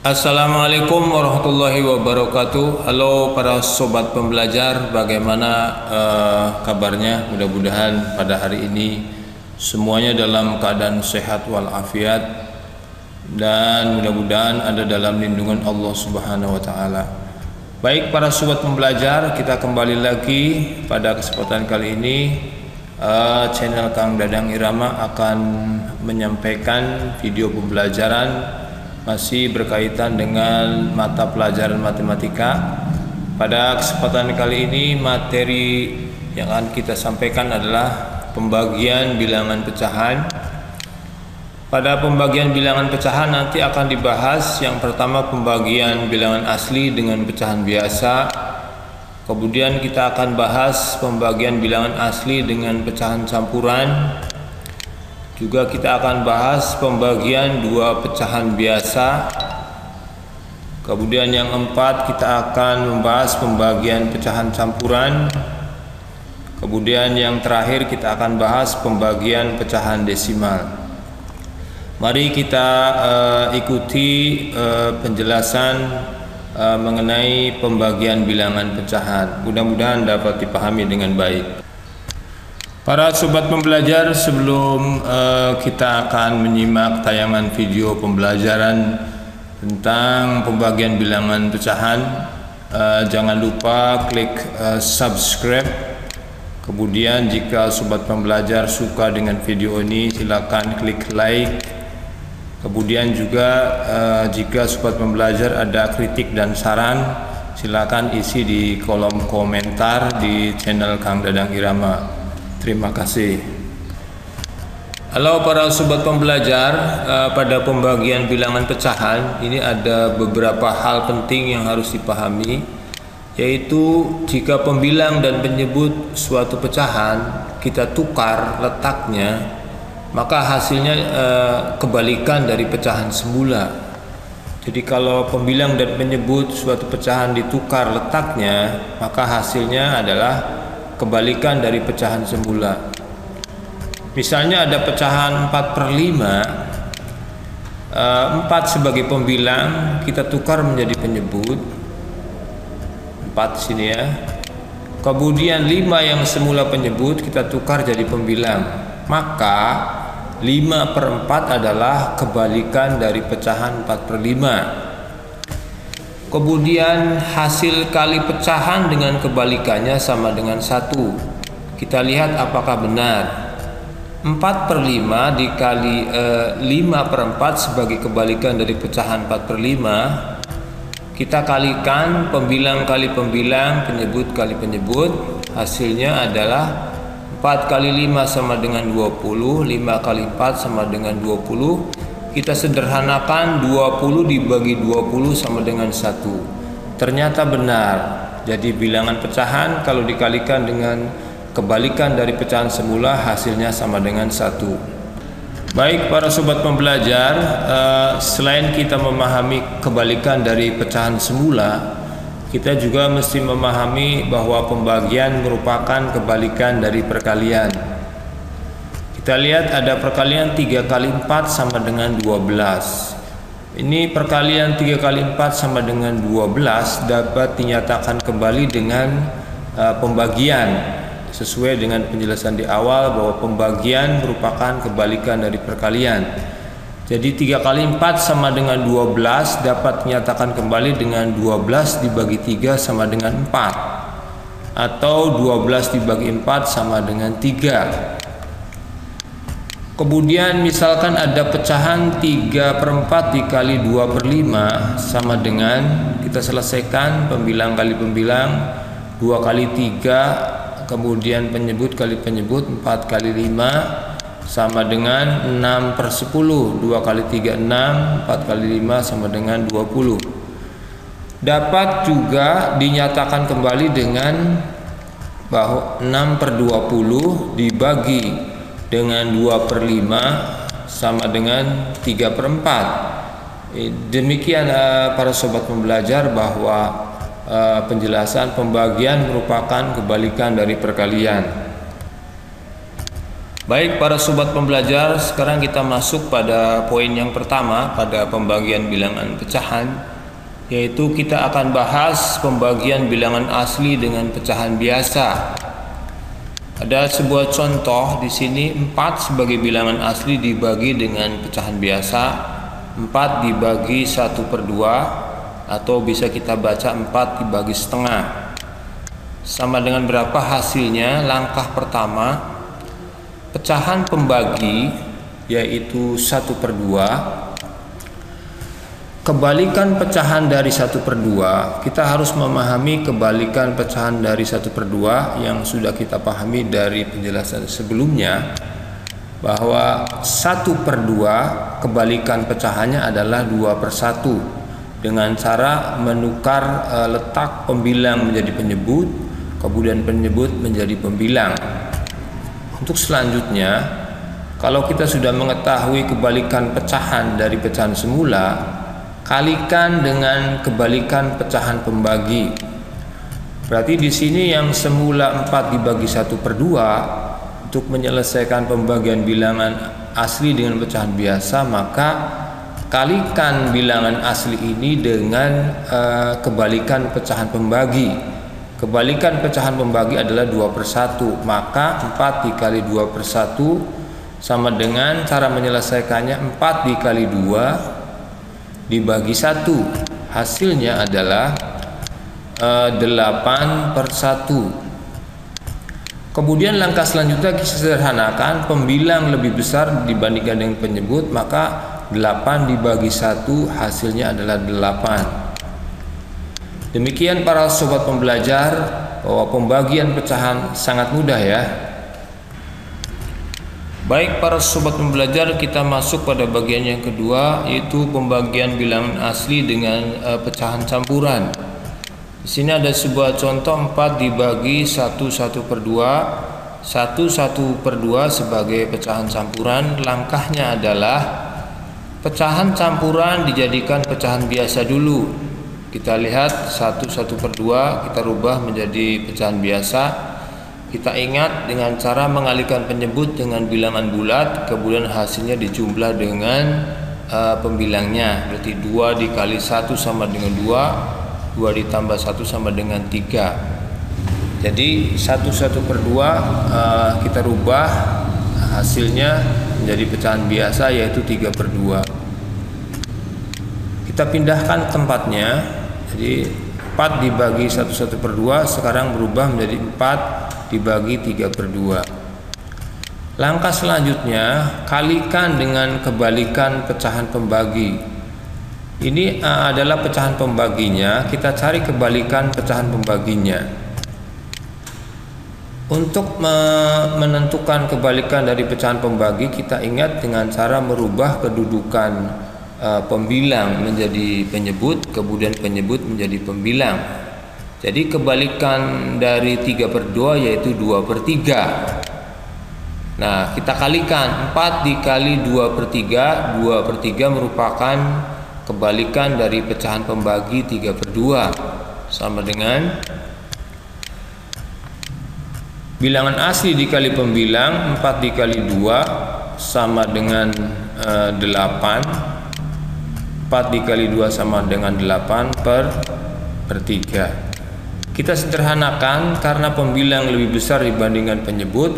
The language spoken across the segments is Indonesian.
Assalamualaikum warahmatullahi wabarakatuh. Halo para sobat pembelajar, bagaimana kabarnya? Mudah-mudahan pada hari ini semuanya dalam keadaan sehat walafiat dan mudah-mudahan ada dalam lindungan Allah Subhanahu wa taala. Baik para sobat pembelajar, kita kembali lagi pada kesempatan kali ini. Channel Kang Dadang Irama akan menyampaikan video pembelajaran masih berkaitan dengan mata pelajaran matematika. Pada kesempatan kali ini materi yang akan kita sampaikan adalah pembagian bilangan pecahan. Pada pembagian bilangan pecahan nanti akan dibahas yang pertama pembagian bilangan asli dengan pecahan biasa. Kemudian kita akan bahas pembagian bilangan asli dengan pecahan campuran. Juga kita akan bahas pembagian dua pecahan biasa. Kemudian yang keempat kita akan membahas pembagian pecahan campuran. Kemudian yang terakhir kita akan bahas pembagian pecahan desimal. Mari kita ikuti penjelasan mengenai pembagian bilangan pecahan. Mudah-mudahan dapat dipahami dengan baik. Para sobat pembelajar, sebelum kita akan menyimak tayangan video pembelajaran tentang pembagian bilangan pecahan, jangan lupa klik subscribe. Kemudian jika sobat pembelajar suka dengan video ini, silakan klik like. Kemudian juga jika sobat pembelajar ada kritik dan saran, silakan isi di kolom komentar di channel Kang Dadang Irama. Terima kasih. Halo para sobat pembelajar, pada pembagian bilangan pecahan ini ada beberapa hal penting yang harus dipahami, yaitu jika pembilang dan penyebut suatu pecahan kita tukar letaknya, maka hasilnya kebalikan dari pecahan semula. Jadi kalau pembilang dan penyebut suatu pecahan ditukar letaknya, maka hasilnya adalah kebalikan dari pecahan semula. Misalnya ada pecahan 4/5, 4 sebagai pembilang kita tukar menjadi penyebut 4 di sini ya. Kemudian 5 yang semula penyebut kita tukar jadi pembilang, maka 5/4 adalah kebalikan dari pecahan 4/5. Kemudian hasil kali pecahan dengan kebalikannya sama dengan 1. Kita lihat apakah benar. 4/5 dikali 5/4 sebagai kebalikan dari pecahan 4/5. Kita kalikan pembilang kali pembilang, penyebut kali penyebut. Hasilnya adalah 4 kali 5 sama dengan 20, 5 kali 4 sama dengan 20. Kita sederhanakan 20 dibagi 20 sama dengan 1. Ternyata benar. Jadi bilangan pecahan kalau dikalikan dengan kebalikan dari pecahan semula hasilnya sama dengan 1. Baik para sobat pembelajar, selain kita memahami kebalikan dari pecahan semula, kita juga mesti memahami bahwa pembagian merupakan kebalikan dari perkalian. Kita lihat ada perkalian 3 kali 4 sama dengan 12. Ini perkalian 3 kali 4 sama dengan 12 dapat dinyatakan kembali dengan pembagian. Sesuai dengan penjelasan di awal bahwa pembagian merupakan kebalikan dari perkalian. Jadi 3 kali 4 sama dengan 12 dapat dinyatakan kembali dengan 12 dibagi 3 sama dengan 4. Atau 12 dibagi 4 sama dengan 3. Kemudian misalkan ada pecahan 3/4 dikali 2/5 sama dengan, kita selesaikan pembilang kali pembilang, 2 kali 3, kemudian penyebut kali penyebut, 4 kali 5 sama dengan 6/10. 2 kali 3 6, 4 kali 5 sama dengan 20. Dapat juga dinyatakan kembali dengan bahwa 6/20 dibagi dengan 2/5 sama dengan 3/4. Demikian para sobat pembelajar bahwa penjelasan pembagian merupakan kebalikan dari perkalian. Baik para sobat pembelajar, sekarang kita masuk pada poin yang pertama pada pembagian bilangan pecahan, yaitu kita akan bahas pembagian bilangan asli dengan pecahan biasa. Ada sebuah contoh di sini, 4 sebagai bilangan asli dibagi dengan pecahan biasa, 4 dibagi 1/2, atau bisa kita baca 4 dibagi setengah. Sama dengan berapa hasilnya? Langkah pertama, pecahan pembagi yaitu 1/2. Kebalikan pecahan dari 1/2, kita harus memahami kebalikan pecahan dari 1/2 yang sudah kita pahami dari penjelasan sebelumnya, bahwa 1/2 kebalikan pecahannya adalah 2/1 dengan cara menukar letak pembilang menjadi penyebut, kemudian penyebut menjadi pembilang. Untuk selanjutnya, kalau kita sudah mengetahui kebalikan pecahan dari pecahan semula, kalikan dengan kebalikan pecahan pembagi. Berarti di sini yang semula 4 dibagi 1/2, untuk menyelesaikan pembagian bilangan asli dengan pecahan biasa, maka kalikan bilangan asli ini dengan kebalikan pecahan pembagi. Kebalikan pecahan pembagi adalah 2/1, maka 4 dikali 2/1 sama dengan cara menyelesaikannya 4 dikali 2 dibagi 1. Hasilnya adalah 8/1. Kemudian langkah selanjutnya kita sederhanakan, pembilang lebih besar dibandingkan dengan penyebut, maka 8 dibagi 1 hasilnya adalah 8. Demikian para sobat pembelajar, bahwa pembagian pecahan sangat mudah ya. Baik para sobat pembelajar, kita masuk pada bagian yang kedua, yaitu pembagian bilangan asli dengan pecahan campuran. Di sini ada sebuah contoh, 4 dibagi 1/2, 1/2 sebagai pecahan campuran. Langkahnya adalah pecahan campuran dijadikan pecahan biasa dulu. Kita lihat 1/2 kita rubah menjadi pecahan biasa. Kita ingat dengan cara mengalihkan penyebut dengan bilangan bulat, kemudian hasilnya dijumlah dengan pembilangnya. Berarti 2 dikali 1 sama dengan 2, 2 ditambah 1 sama dengan 3. Jadi 1/2 kita rubah hasilnya menjadi pecahan biasa, yaitu 3/2. Kita pindahkan tempatnya. Jadi 4 dibagi 1/2 sekarang berubah menjadi 4 dibagi 3/2. Langkah selanjutnya, kalikan dengan kebalikan pecahan pembagi. Ini adalah pecahan pembaginya, kita cari kebalikan pecahan pembaginya. Untuk menentukan kebalikan dari pecahan pembagi, kita ingat dengan cara merubah kedudukan pembilang menjadi penyebut, kemudian penyebut menjadi pembilang. Jadi kebalikan dari 3/2 yaitu 2/3. Nah, kita kalikan 4 dikali 2/3. 2/3 merupakan kebalikan dari pecahan pembagi 3/2, sama dengan bilangan asli dikali pembilang. 4 dikali 2 sama dengan 8. 4 dikali 2 sama dengan 8/3. Kita sederhanakan, karena pembilang lebih besar dibandingkan penyebut,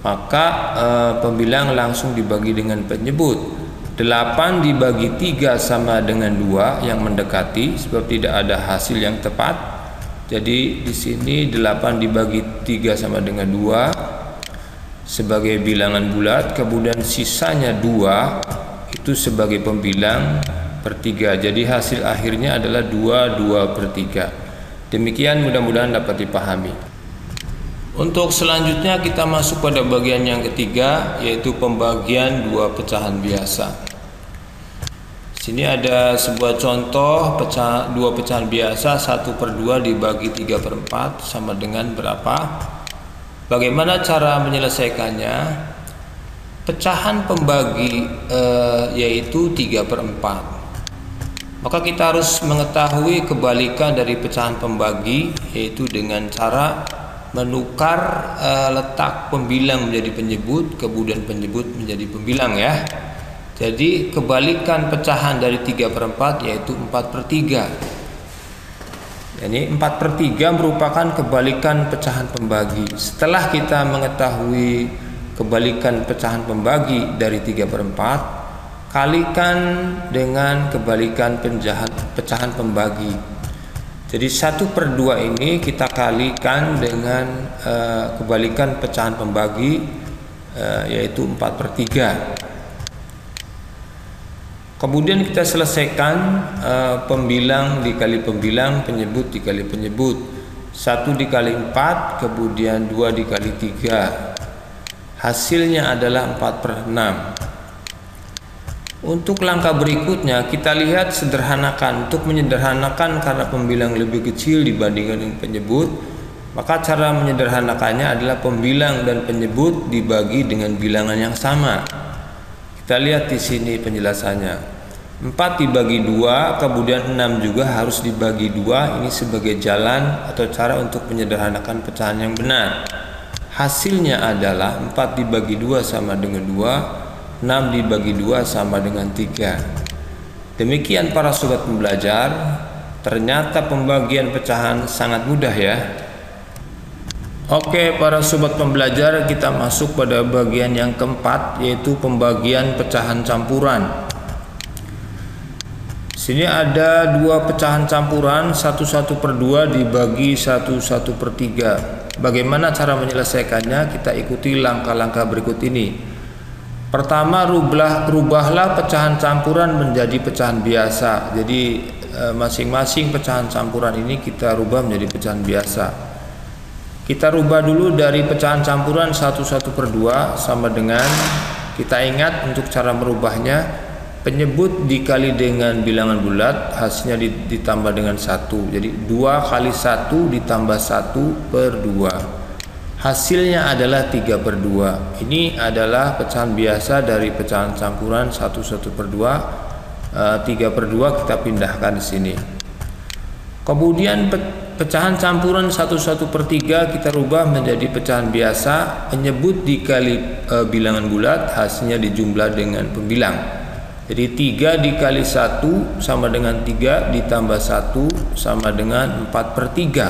maka pembilang langsung dibagi dengan penyebut. 8 dibagi 3 sama dengan 2 yang mendekati, sebab tidak ada hasil yang tepat. Jadi di sini 8 dibagi 3 sama dengan 2 sebagai bilangan bulat, kemudian sisanya 2 itu sebagai pembilang per 3. Jadi hasil akhirnya adalah 2/3. Demikian, mudah-mudahan dapat dipahami. Untuk selanjutnya kita masuk pada bagian yang ketiga, yaitu pembagian 2 pecahan biasa. Sini ada sebuah contoh 2 pecahan biasa, 1/2 dibagi 3/4 sama dengan berapa? Bagaimana cara menyelesaikannya? Pecahan pembagi yaitu 3/4. Maka kita harus mengetahui kebalikan dari pecahan pembagi, yaitu dengan cara menukar letak pembilang menjadi penyebut, kemudian penyebut menjadi pembilang ya. Jadi kebalikan pecahan dari 3/4 yaitu 4/3. Ini 4/3 merupakan kebalikan pecahan pembagi. Setelah kita mengetahui kebalikan pecahan pembagi dari 3/4, kalikan dengan kebalikan pecahan pembagi. Jadi 1/2 ini kita kalikan dengan kebalikan pecahan pembagi yaitu 4/3. Kemudian kita selesaikan pembilang dikali pembilang, penyebut dikali penyebut. 1 dikali 4, kemudian 2 dikali 3. Hasilnya adalah 4/6. Untuk langkah berikutnya kita lihat sederhanakan. Untuk menyederhanakan karena pembilang lebih kecil dibandingkan dengan penyebut, maka cara menyederhanakannya adalah pembilang dan penyebut dibagi dengan bilangan yang sama. Kita lihat di sini penjelasannya. 4 dibagi 2, kemudian 6 juga harus dibagi 2. Ini sebagai jalan atau cara untuk menyederhanakan pecahan yang benar. Hasilnya adalah 4 dibagi 2 sama dengan 2, 6 dibagi 2 sama dengan 3. Demikian para sobat pembelajar, ternyata pembagian pecahan sangat mudah ya. Oke para sobat pembelajar, kita masuk pada bagian yang keempat, yaitu pembagian pecahan campuran. Sini ada 2 pecahan campuran, 1/2 dibagi 1/3. Bagaimana cara menyelesaikannya? Kita ikuti langkah-langkah berikut ini. Pertama, rubahlah pecahan campuran menjadi pecahan biasa. Jadi masing-masing pecahan campuran ini kita rubah menjadi pecahan biasa. Kita rubah dulu dari pecahan campuran 1/2 sama dengan, kita ingat untuk cara merubahnya, penyebut dikali dengan bilangan bulat, hasilnya ditambah dengan 1. Jadi 2 kali 1 ditambah 1/2. Hasilnya adalah 3/2. Ini adalah pecahan biasa dari pecahan campuran 1/2. 3/2 kita pindahkan di sini. Kemudian pecahan campuran 1/3 kita rubah menjadi pecahan biasa, penyebut dikali bilangan bulat, hasilnya dijumlah dengan pembilang. Jadi 3 dikali 1 sama dengan 3 ditambah 1 sama dengan 4/3.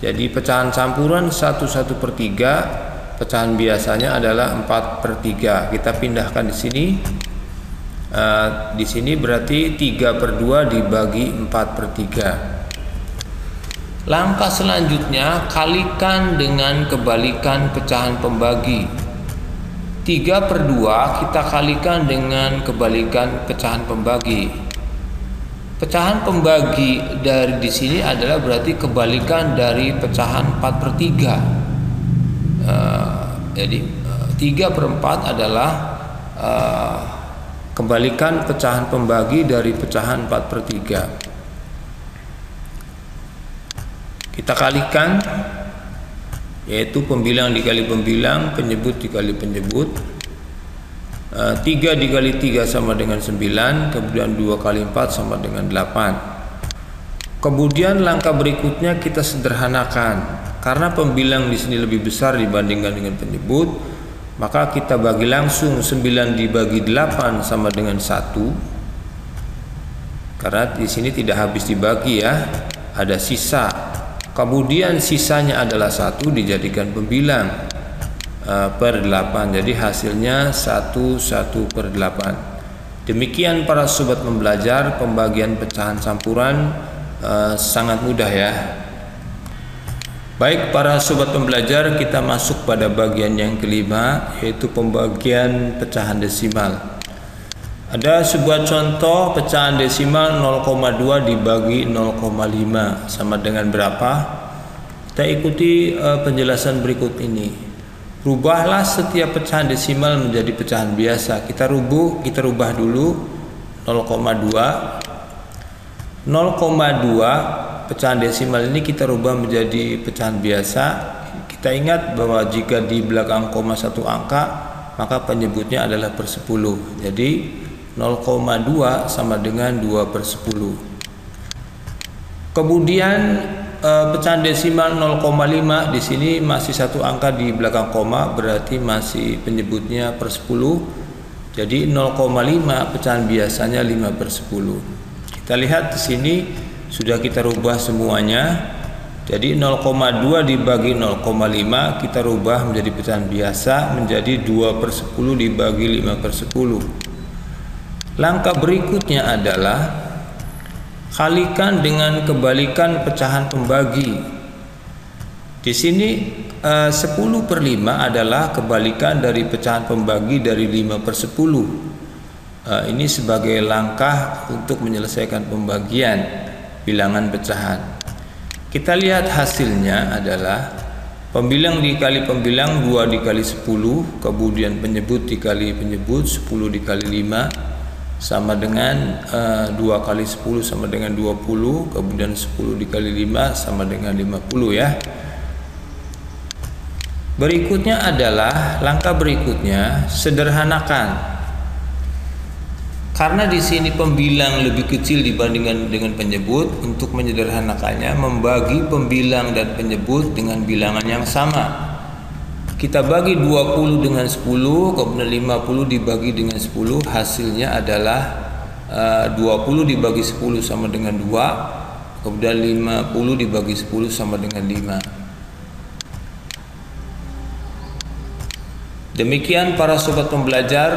Jadi pecahan campuran 1/3, pecahan biasanya adalah 4/3. Kita pindahkan di sini. Di sini berarti 3/2 dibagi 4/3. Langkah selanjutnya, kalikan dengan kebalikan pecahan pembagi. 3/2 kita kalikan dengan kebalikan pecahan pembagi. Pecahan pembagi dari di sini adalah berarti kebalikan dari pecahan 4/3. Jadi 3/4 adalah kebalikan pecahan pembagi dari pecahan 4/3. Kita kalikan, yaitu pembilang dikali pembilang, penyebut dikali penyebut. 3 dikali 3 sama dengan 9, kemudian 2 kali 4 sama dengan 8. Kemudian langkah berikutnya kita sederhanakan. Karena pembilang di sini lebih besar dibandingkan dengan penyebut, maka kita bagi langsung. 9 dibagi 8 sama dengan 1. Karena di sini tidak habis dibagi ya, ada sisa. Kemudian sisanya adalah 1 dijadikan pembilang per 8. Jadi hasilnya 1/8. Demikian para sobat pembelajar, pembagian pecahan campuran sangat mudah ya. Baik para sobat pembelajar, kita masuk pada bagian yang kelima, yaitu pembagian pecahan desimal. Ada sebuah contoh pecahan desimal 0,2 dibagi 0,5 sama dengan berapa? Kita ikuti penjelasan berikut ini. Rubahlah setiap pecahan desimal menjadi pecahan biasa. Kita rubah dulu 0,2. 0,2 pecahan desimal ini kita rubah menjadi pecahan biasa. Kita ingat bahwa jika di belakang koma satu angka, maka penyebutnya adalah per 10. Jadi 0,2 sama dengan 2/10. Kemudian pecahan desimal 0,5 di sini masih satu angka di belakang koma, berarti masih penyebutnya per 10. Jadi 0,5 pecahan biasanya 5/10. Kita lihat di sini sudah kita rubah semuanya. Jadi 0,2 dibagi 0,5 kita rubah menjadi pecahan biasa menjadi 2/10 dibagi 5/10. Langkah berikutnya adalah kalikan dengan kebalikan pecahan pembagi. Di sini 10/5 adalah kebalikan dari pecahan pembagi dari 5/10. Ini sebagai langkah untuk menyelesaikan pembagian bilangan pecahan. Kita lihat hasilnya adalah pembilang dikali pembilang 2 dikali 10, kemudian penyebut dikali penyebut 10 dikali 5 sama dengan 2 kali 10 sama dengan 20, kemudian 10 dikali 5 sama dengan 50 ya. Berikutnya adalah langkah berikutnya, sederhanakan. Karena di sini pembilang lebih kecil dibandingkan dengan penyebut, untuk menyederhanakannya membagi pembilang dan penyebut dengan bilangan yang sama. Kita bagi 20 dengan 10, kemudian 50 dibagi dengan 10, hasilnya adalah 20 dibagi 10 sama dengan 2, kemudian 50 dibagi 10 sama dengan 5. Demikian para sobat pembelajar,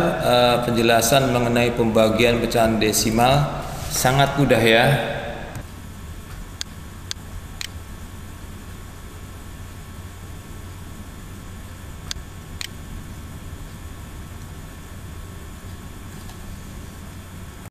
penjelasan mengenai pembagian pecahan desimal sangat mudah ya.